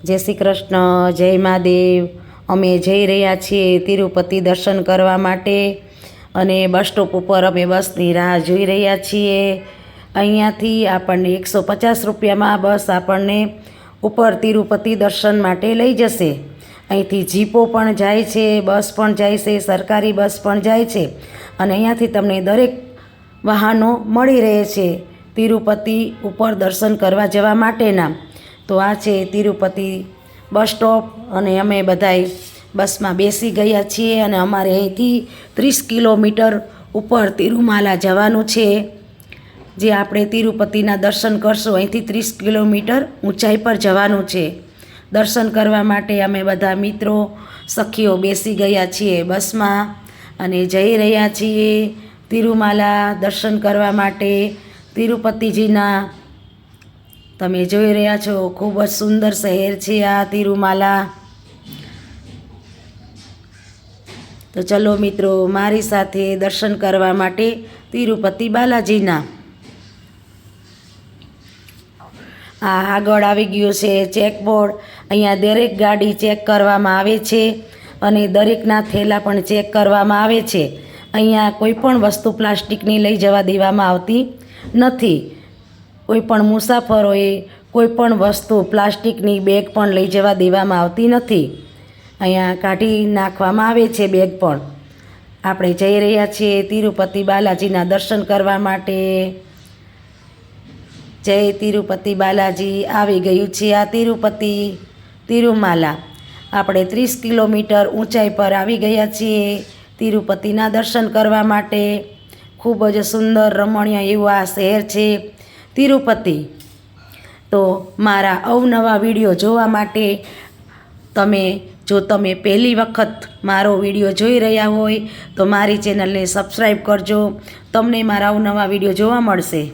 જય શ્રી કૃષ્ણ, જય મહાદેવ। અમે જઈ રહ્યા છીએ તિરુપતિ દર્શન કરવા માટે અને બસ સ્ટોપ ઉપર અમે બસની રાહ જોઈ રહ્યા છીએ। અહીંયાથી આપણને 150 રૂપિયામાં બસ આપણને ઉપર તિરુપતિ દર્શન માટે લઈ જશે। અહીંથી જીપો પણ જાય છે, બસ પણ જાય છે, સરકારી બસ પણ જાય છે અને અહીંયાથી તમને દરેક વાહનો મળી રહે છે તિરુપતિ ઉપર દર્શન કરવા જવા માટેના। તો આ છે તિરુપતિ બસ સ્ટોપ અને અમે બધાય બસમાં બેસી ગયા છીએ અને અમારે અહીંથી 30 કિલોમીટર ઉપર તિરુમાલા જવાનું છે। જે આપણે તિરુપતિના દર્શન કરશું, અહીંથી 30 કિલોમીટર ઊંચાઈ પર જવાનું છે। દર્શન કરવા માટે અમે બધા મિત્રો સખીઓ બેસી ગયા છીએ બસમાં અને જઈ રહ્યા છીએ તિરુમાલા દર્શન કરવા માટે। તિરુપતિજીના તમે જોઈ રહ્યા છો, ખૂબ જ સુંદર શહેર છે આ તિરુમાલા। તો ચલો મિત્રો, મારી સાથે દર્શન કરવા માટે તિરુપતિ બાલાજીના। આ આગળ આવી ગયું છે ચેકબોર્ડ। અહીંયા દરેક ગાડી ચેક કરવામાં આવે છે અને દરેકના થેલા પણ ચેક કરવામાં આવે છે। અહીંયા કોઈ પણ વસ્તુ પ્લાસ્ટિકની લઈ જવા દેવામાં આવતી નથી। કોઈ પણ મુસાફરોએ કોઈ પણ વસ્તુ પ્લાસ્ટિકની બેગ પણ લઈ જવા દેવામાં આવતી નથી। અહીંયા કાઢી નાખવામાં આવે છે બેગ પણ। આપણે જઈ રહ્યા છીએ તિરુપતિ બાલાજીના દર્શન કરવા માટે। જય તિરુપતિ બાલાજી। આવી ગયું છે આ તિરુપતિ તિરુમાલા। આપણે 30 કિલોમીટર ઊંચાઈ પર આવી ગયા છીએ તિરુપતિના દર્શન કરવા માટે। ખૂબ જ સુંદર રમણીય એવું આ શહેર છે તિરુપતિ। તો મારા અવનવા વિડીયો જોવા માટે જો તમે પહેલી વખત મારો વિડીયો જોઈ રહ્યા હોય તો મારી ચેનલને સબસ્ક્રાઈબ કરજો। તમને મારા અવનવા વિડીયો જોવા મળશે।